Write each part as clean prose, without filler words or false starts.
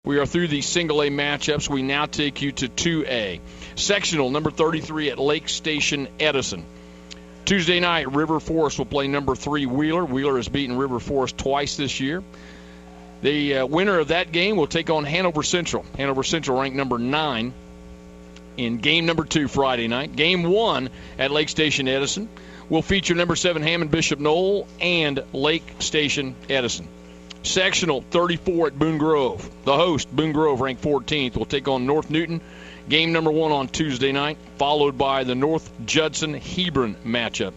We are through the single-A matchups. We now take you to 2A. Sectional, number 33 at Lake Station, Edison. Tuesday night, River Forest will play number 3 Wheeler. Wheeler has beaten River Forest twice this year. The winner of that game will take on Hanover Central. Hanover Central ranked number 9 in game number 2 Friday night. Game 1 at Lake Station, Edison will feature number 7 Hammond Bishop Knoll and Lake Station, Edison. Sectional 34 at Boone Grove. The host, Boone Grove, ranked 14th, will take on North Newton. Game number 1 on Tuesday night, followed by the North Judson-Hebron matchup.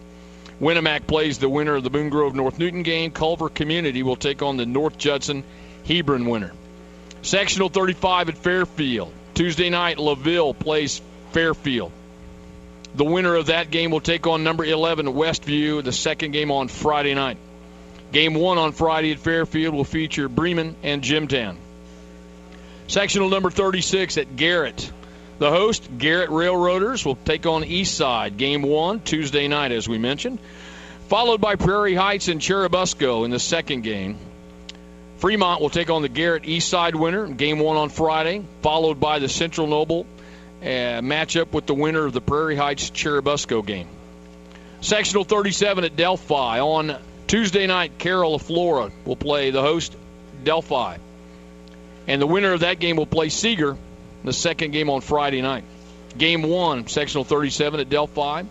Winnemac plays the winner of the Boone Grove-North Newton game. Culver Community will take on the North Judson-Hebron winner. Sectional 35 at Fairfield. Tuesday night, LaVille plays Fairfield. The winner of that game will take on number 11 Westview, the second game on Friday night. Game 1 on Friday at Fairfield will feature Bremen and Jimtown. Sectional number 36 at Garrett. The host, Garrett Railroaders, will take on Eastside. Game 1, Tuesday night, as we mentioned. Followed by Prairie Heights and Churubusco in the second game. Fremont will take on the Garrett Eastside winner. Game 1 on Friday. Followed by the Central Noble matchup with the winner of the Prairie Heights Churubusco game. Sectional 37 at Delphi. On Tuesday night, Carroll of Flora will play the host, Delphi. And the winner of that game will play Seeger, the second game on Friday night. Game 1, sectional 37 at Delphi.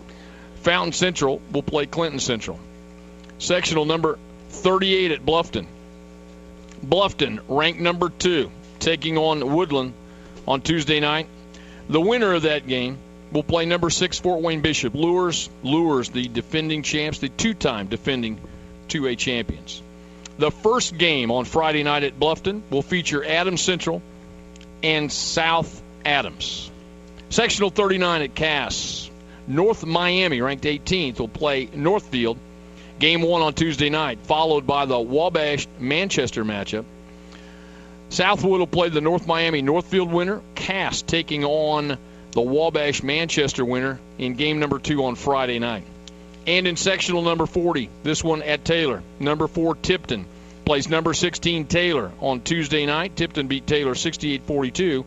Fountain Central will play Clinton Central. Sectional number 38 at Bluffton. Bluffton, ranked number 2, taking on Woodland on Tuesday night. The winner of that game will play number 6 Fort Wayne Bishop. Lures, the defending champs, the 2-time defending 2A champions. The first game on Friday night at Bluffton will feature Adams Central and South Adams. Sectional 39 at Cass. North Miami, ranked 18th, will play Northfield. Game 1 on Tuesday night, followed by the Wabash-Manchester matchup. Southwood will play the North Miami Northfield winner. Cass taking on the Wabash-Manchester winner in game number 2 on Friday night. And in sectional number 40, this one at Taylor, number 4 Tipton plays number 16 Taylor on Tuesday night. Tipton beat Taylor 68-42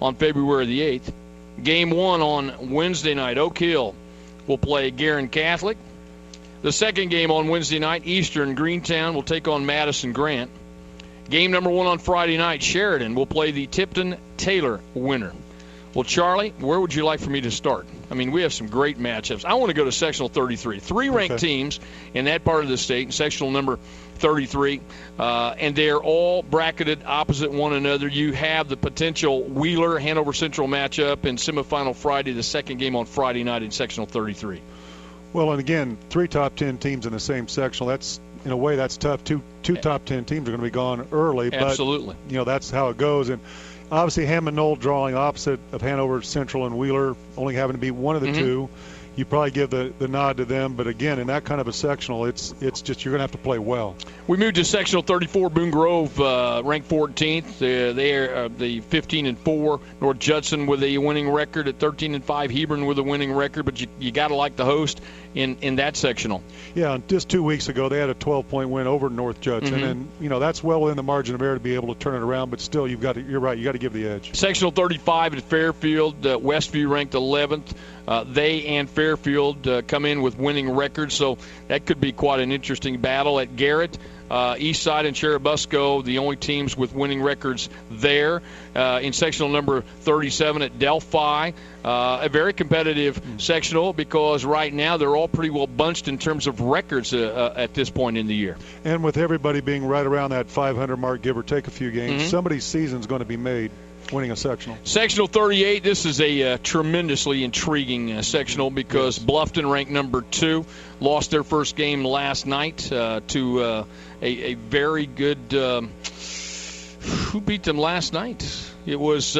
on February the 8th. Game 1 on Wednesday night, Oak Hill will play Guerin Catholic. The second game on Wednesday night, Eastern Greentown will take on Madison Grant. Game number 1 on Friday night, Sheridan will play the Tipton-Taylor winner. Well, Charlie, where would you like for me to start? I mean, we have some great matchups. I want to go to sectional 33. 3 ranked teams in that part of the state, in sectional number 33, and they're all bracketed opposite one another. You have the potential Wheeler-Hanover Central matchup in semifinal Friday, the second game on Friday night in sectional 33. Well, and again, 3 top 10 teams in the same sectional. That's, in a way, that's tough. Two top 10 teams are going to be gone early. Absolutely. But, you know, that's how it goes. And obviously, Hammond Knoll drawing opposite of Hanover Central and Wheeler, only having to be one of the two. You probably give the nod to them. But, again, in that kind of a sectional, it's just you're going to have to play well. We moved to sectional 34. Boone Grove ranked 14th. They are the 15-4. North Judson with a winning record at 13-5. Hebron with a winning record. But you got to like the host in that sectional. Yeah, just 2 weeks ago they had a 12-point win over North Judson, and you know that's well within the margin of error to be able to turn it around. But still, you're right. You got to give the edge. Sectional 35 at Fairfield. Westview ranked 11th. They and Fairfield come in with winning records, so that could be quite an interesting battle. At Garrett, Eastside and Churubusco, the only teams with winning records there. In sectional number 37 at Delphi, a very competitive sectional because right now they're all pretty well bunched in terms of records at this point in the year. And with everybody being right around that 500 mark, give or take a few games, somebody's season's going to be made winning a sectional. Sectional 38, this is a tremendously intriguing sectional because Bluffton, ranked number 2, lost their first game last night to a very good who beat them last night? It was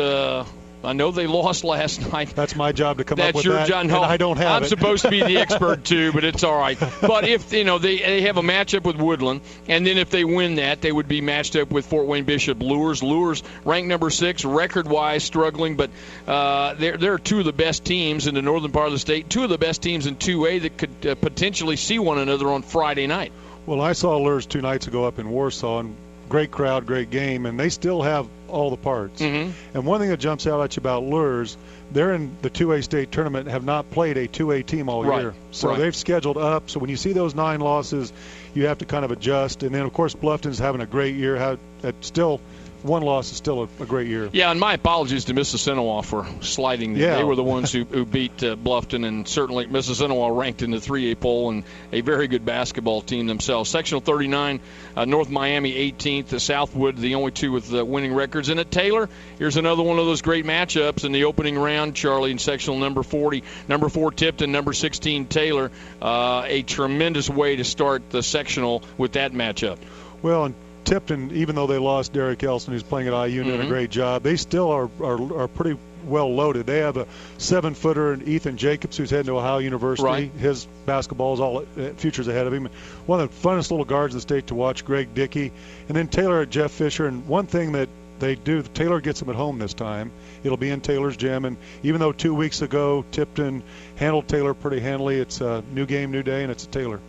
I know they lost last night. That's my job to come up with that. That's your job. No, I don't have I'm supposed to be the expert too, but it's all right. But if they have a matchup with Woodland, and then if they win that, they would be matched up with Fort Wayne Bishop Lures. Lures ranked number 6, record-wise struggling, but they're 2 of the best teams in the northern part of the state, 2 of the best teams in 2A that could potentially see one another on Friday night. Well, I saw Lures 2 nights ago up in Warsaw, and great crowd, great game, and they still have all the parts. Mm-hmm. And one thing that jumps out at you about Lures, they're in the 2A state tournament, have not played a 2A team all year. So they've scheduled up. So when you see those 9 losses, you have to kind of adjust. And then, of course, Bluffton's having a great year. Still, 1 loss is still a great year. Yeah, and my apologies to Mississinawa for sliding. Yeah. They were the ones who beat Bluffton, and certainly Mississinawa ranked in the 3A poll and a very good basketball team themselves. Sectional 39, North Miami 18th, Southwood the only 2 with winning records. And at Taylor, here's another one of those great matchups in the opening round, Charlie, in sectional number 40. Number 4 Tipton, number 16 Taylor. A tremendous way to start the sectional with that matchup. Well, and Tipton, even though they lost Derek Elson, who's playing at IU, doing a great job, they still are pretty well loaded. They have a 7-footer and Ethan Jacobs, who's heading to Ohio University. Right. His basketball is all futures ahead of him. One of the funnest little guards in the state to watch, Greg Dickey. And then Taylor at Jeff Fisher. And one thing that they do, Taylor gets them at home this time. It'll be in Taylor's gym. And even though 2 weeks ago Tipton handled Taylor pretty handily, it's a new game, new day, and it's at Taylor.